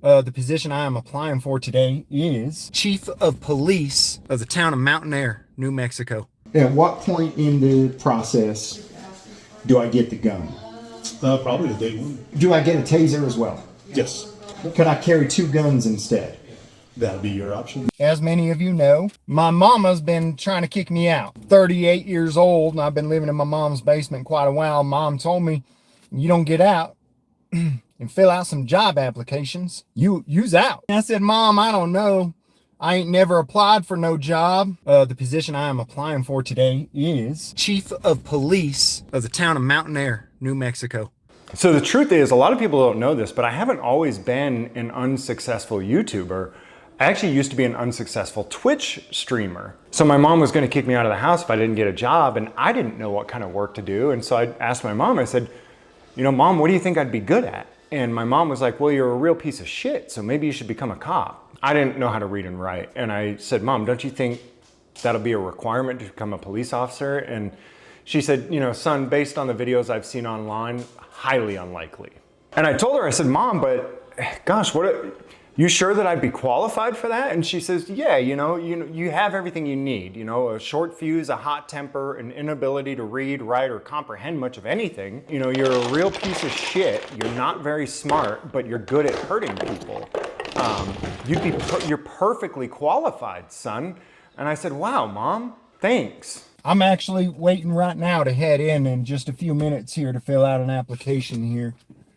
The position I am applying for today is Chief of Police of the town of Mountain Air, New Mexico. At what point in the process do I get the gun? Probably the day one. Do I get a taser as well? Yes. Could I carry two guns instead? That'll be your option. As many of you know, my mama's been trying to kick me out. 38 years old, and I've been living in my mom's basement quite a while. Mom told me, you don't get out and fill out some job applications, you's out. I said, Mom, I don't know. I ain't never applied for no job. The position I am applying for today is Chief of Police of the town of Mountain Air, New Mexico. So the truth is, a lot of people don't know this, but I haven't always been an unsuccessful YouTuber. I actually used to be an unsuccessful Twitch streamer. So my mom was gonna kick me out of the house if I didn't get a job, and I didn't know what kind of work to do. And so I asked my mom, I said, you know, Mom, what do you think I'd be good at? And my mom was like, well, you're a real piece of shit, so maybe you should become a cop. I didn't know how to read and write. And I said, Mom, don't you think that'll be a requirement to become a police officer? And she said, you know, son, based on the videos I've seen online, highly unlikely. And I told her, I said, Mom, but gosh, you sure that I'd be qualified for that? And she says, yeah, you have everything you need, a short fuse, a hot temper, an inability to read, write, or comprehend much of anything. You're a real piece of shit. You're not very smart, but you're good at hurting people. You're perfectly qualified, son. And I said, wow, Mom, thanks. I'm actually waiting right now to head in just a few minutes here to fill out an application here.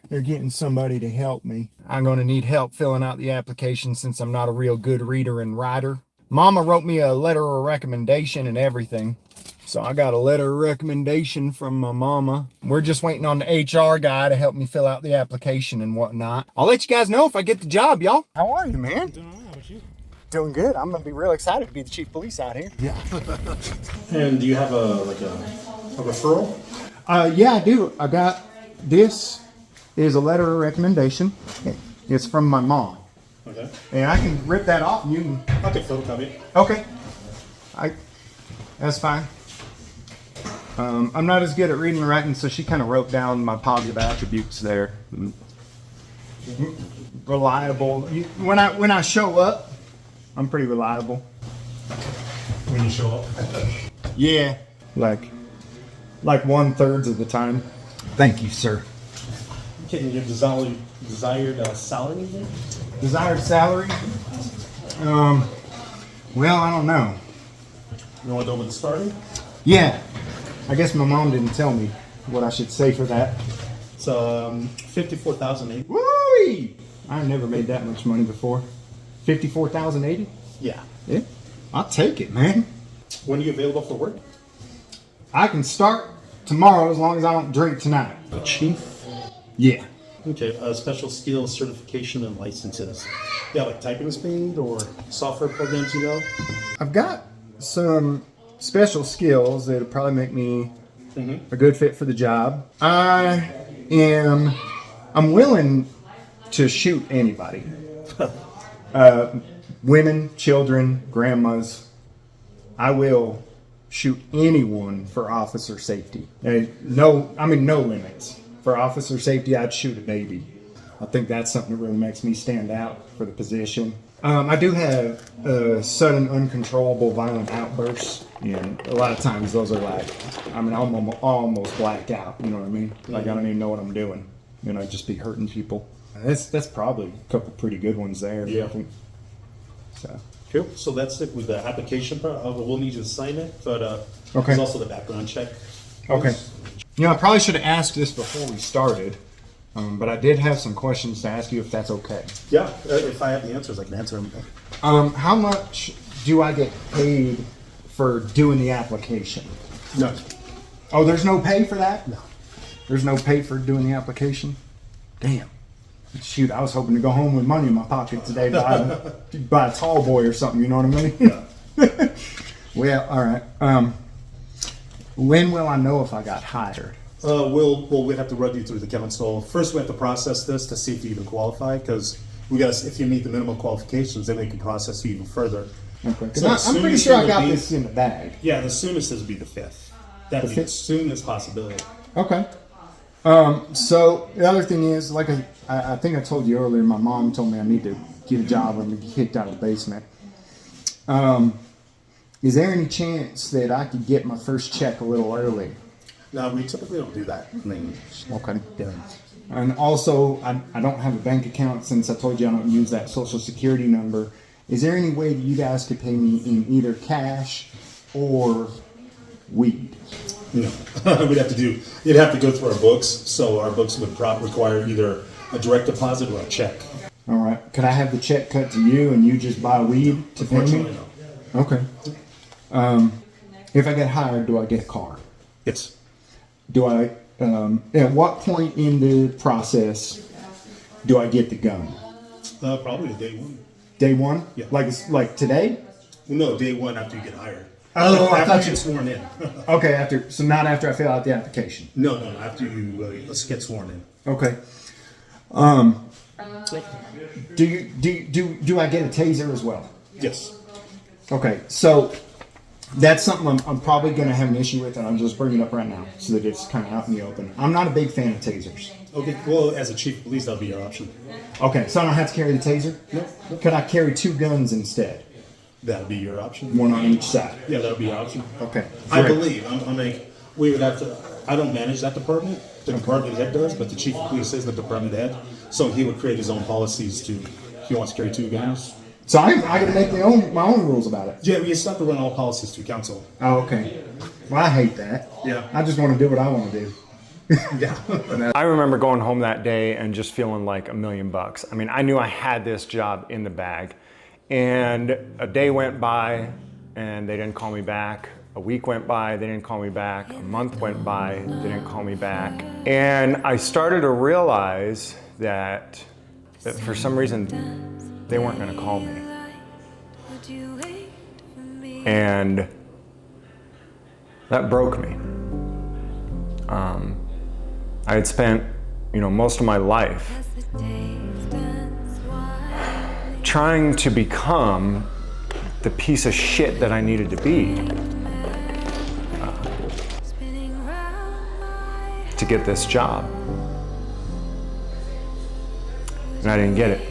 They're getting somebody to help me. I'm going to need help filling out the application since I'm not a real good reader and writer. Mama wrote me a letter of recommendation and everything. So I got a letter of recommendation from my mama. We're just waiting on the HR guy to help me fill out the application and whatnot. I'll let you guys know if I get the job, y'all. How are you, man? Doing all right. How about you? Doing good. I'm going to be real excited to be the chief of police out here. Yeah. And do you have a referral? Yeah, I do. I got this. Is a letter of recommendation. It's from my mom. Okay. And I can rip that off and you can... I can photocopy it. Okay. That's fine. I'm not as good at reading and writing, so she kind of wrote down my positive attributes there. Reliable. When I show up, I'm pretty reliable. When you show up? Yeah. Like 1/3 of the time. Thank you, sir. Can you give desired salary there? Desired salary? Well, I don't know. You want to go with the starting? Yeah. I guess my mom didn't tell me what I should say for that. It's $54,080. Woo! I've never made that much money before. $54,080? Yeah. Yeah. I'll take it, man. When are you available for work? I can start tomorrow as long as I don't drink tonight. A chief? Yeah. Okay, special skills, certification, and licenses. Yeah, like typing speed or software programs, I've got some special skills that'll probably make me a good fit for the job. I'm willing to shoot anybody. Women, children, grandmas. I will shoot anyone for officer safety. No limits. For officer safety, I'd shoot a baby. I think that's something that really makes me stand out for the position. I do have sudden, uncontrollable, violent outbursts, and a lot of times those are I'm almost blacked out. You know what I mean? Like I don't even know what I'm doing. I'd just be hurting people. That's probably a couple pretty good ones there. Yeah. I think. So. Cool. So that's it with the application part. We'll need you to sign it, but okay. There's also the background check. Okay. I probably should have asked this before we started, but I did have some questions to ask you if that's okay. Yeah, if I have the answers, I can answer them. How much do I get paid for doing the application? No. Oh, there's no pay for that? No. There's no pay for doing the application? Damn. Shoot, I was hoping to go home with money in my pocket today to buy a tall boy or something, you know what I mean? Yeah. Well, all right. When will I know if I got hired? We'd have to run you through the council. First, we have to process this to see if you even qualify, because if you meet the minimum qualifications, then we can process you even further. Okay. So I'm pretty sure I got this in the bag. Yeah, the soonest is would be the 5th. That would be the soonest possibility. Okay. So the other thing is, like I think I told you earlier, my mom told me I need to get a job or I'm gonna get kicked out of the basement. Is there any chance that I could get my first check a little early? No, we typically don't do that. I mean, Okay. yeah. And also, I don't have a bank account since I told you I don't use that social security number. Is there any way that you guys could pay me in either cash or weed? No, you'd have to go through our books. So our books would require either a direct deposit or a check. All right. Could I have the check cut to you and you just buy weed to pay Unfortunately, me? no. Okay. If I get hired, do I get a car? Yes. Do I? At what point in the process do I get the gun? Probably day one. Day one? Yeah. Like today? No, day one after you get hired. Oh, I after thought you you. get sworn in. Okay, so not after I fill out the application. No, after you let's get sworn in. Okay. Do I get a taser as well? Yes. Okay, so that's something I'm probably going to have an issue with, and I'll just bring it up right now so that it's kind of out in the open. I'm not a big fan of tasers. Okay. Well, as a chief of police, that'll be your option. Okay, so I don't have to carry the taser? No. Could I carry two guns instead? That'll be your option. One on each side? Yeah, that'll be your option. Okay. I great. believe. We would have to. I don't manage that department. The department head does, but the chief of police is the department head, so he would create his own policies to. If he wants to carry two guns. So I got to make my own rules about it. Yeah, we still have to run all policies through council. Oh, okay. Well, I hate that. Yeah. I just want to do what I want to do. Yeah. I remember going home that day and just feeling like $1,000,000. I mean, I knew I had this job in the bag. And a day went by and they didn't call me back. A week went by, they didn't call me back. A month went by, they didn't call me back. And I started to realize that for some reason, they weren't gonna call me. And that broke me. I had spent, most of my life trying to become the piece of shit that I needed to be to get this job. And I didn't get it.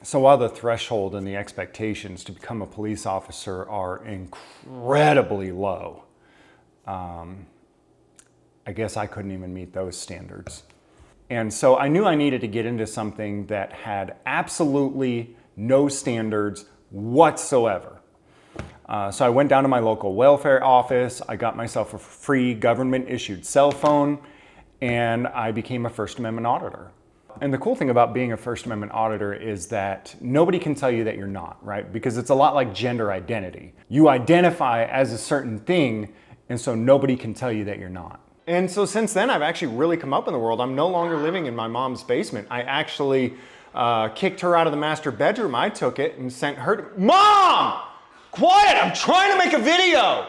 So while the threshold and the expectations to become a police officer are incredibly low, I guess I couldn't even meet those standards. And so I knew I needed to get into something that had absolutely no standards whatsoever. So I went down to my local welfare office, I got myself a free government-issued cell phone, and I became a First Amendment auditor. And the cool thing about being a First Amendment auditor is that nobody can tell you that you're not, right? Because it's a lot like gender identity. You identify as a certain thing, and so nobody can tell you that you're not. And so since then, I've actually really come up in the world. I'm no longer living in my mom's basement. I actually kicked her out of the master bedroom. I took it and sent her to... Mom! Quiet! I'm trying to make a video!